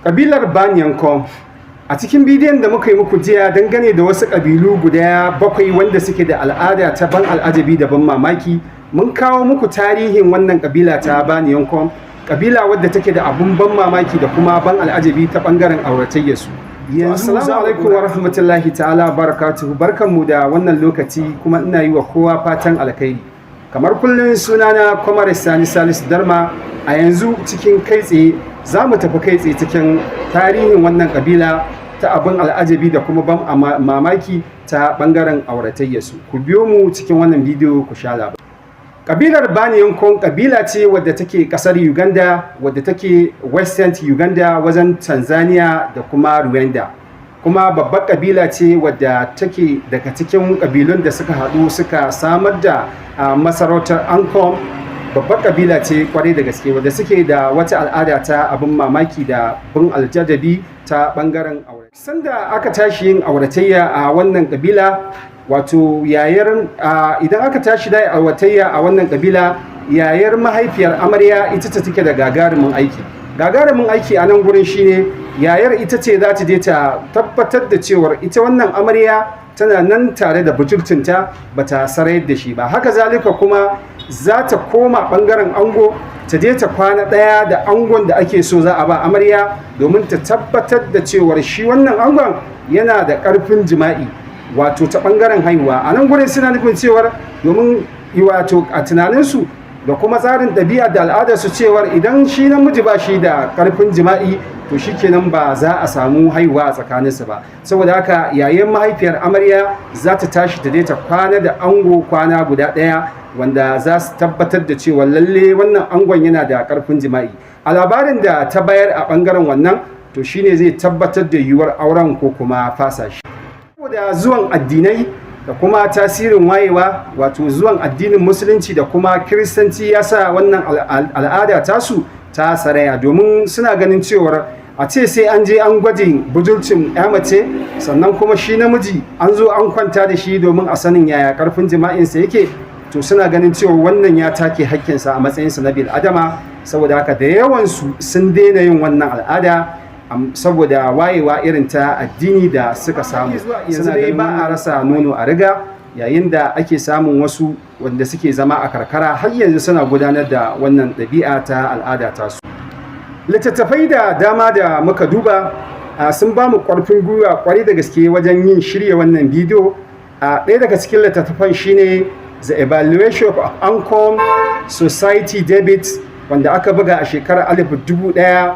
Ƙabilar Banyanko, a cikin bidiyon da muka yi muku jiya dangane da wasu ƙabilu guda 7 wanda suke da al'ada ta ban al'ajabi da ban mamaki, mun kawo muku tarihin wannan ƙabila ta Banyanko, ƙabila wadda take da abun ban mamaki da kuma ban al'ajabi ta ɓangaren auratayyarsu. Yanzu assalamu alaikum wa rahmatullahi ta'ala barakatuhu, barkanmu da wannan lokaci kuma ina yi wa kowa fatan alkhairi. Kamar kullum sunana Kwamar Sani Salisu Darma, a yanzu cikin kai tsaye za mu tafi kai tsaye cikin tarihin wannan ƙabila ta abin al'ajabi da kuma ban mamaki ta ɓangaren auratayyarsu. Ku biyo mu cikin wannan bidiyo ku sha labari. Ƙabilar Banyanko ƙabila ce wadda take ƙasar Uganda, wadda take Western Uganda wajen Tanzania da kuma Rwanda. Kuma babbar ƙabila ce wadda take daga cikin ƙabilun da suka haɗu suka samar da masarautar Ankom. Babbar ƙabila ce kwarai da gaske wadda suke da wata al'ada ta abin mamaki da bin aljadabi ta ɓangaren aure. Sanda aka tashi yin auratayya a wannan ƙabila, wato yayar idan aka tashi da auratayya a wannan ƙabila, yayar mahaifiyar amarya ita ta take da gagarumin aiki. Gagarumin aiki a nan gurin shine yayar ita ce za ta je ta tabbatar da cewar ita wannan amarya tana nan tare da budurcinta ba ta sarayar da shi ba. Haka zalika kuma za ta koma ɓangaren ango ta je ta kwana ɗaya da angon da ake so za a ba amarya domin ta tabbatar da cewar shi wannan angon yana da ƙarfin jima'i, wato ta ɓangaren haihuwa. A nan gurin suna nufin cewar domin wato a tunaninsu da kuma tsarin ɗabi'a da al'adarsu cewar idan shi namiji ba shi da ƙarfin jima'i to shi kenan ba za a samu haihuwa a tsakaninsu ba. Saboda haka yayin mahaifiyar amarya za ta tashi ta je ta kwana da ango kwana guda ɗaya, wanda za su tabbatar da cewa lalle wannan angon yana da ƙarfin jima'i. A labarin da ta bayar a ɓangaren wannan to shine zai tabbatar da yiwuwar auren ko kuma fasa shi. Saboda zuwan addinai da kuma tasirin wayewa, wato zuwan addinin musulunci da kuma kiristanci ya sa wannan al'ada tasu ta saraya, domin suna ganin cewar a ce sai an je an gwajin budurcin ya mace sannan kuma shi namiji an zo an kwanta da shi domin a sanin yaya karfin jima'insa yake, to suna ganin cewa wannan ya take hakkinsa a matsayinsa na bil adama. Saboda haka da yawansu sun daina yin wannan al'ada saboda wayewa irin ta addini da suka samu. Suna dai ba a rasa nono a riga, yayin da ake samun wasu wanda suke zama a karkara har yanzu suna gudanar da wannan ɗabi'a ta al'ada tasu. Littattafai da dama da muka duba sun ba mu ƙarfin gwiwa kwarai da gaske wajen yin shirya wannan bidiyo. Ɗaya daga cikin littattafan shine The Evaluation of Ankom Society Debit, wanda aka buga a shekarar 1900.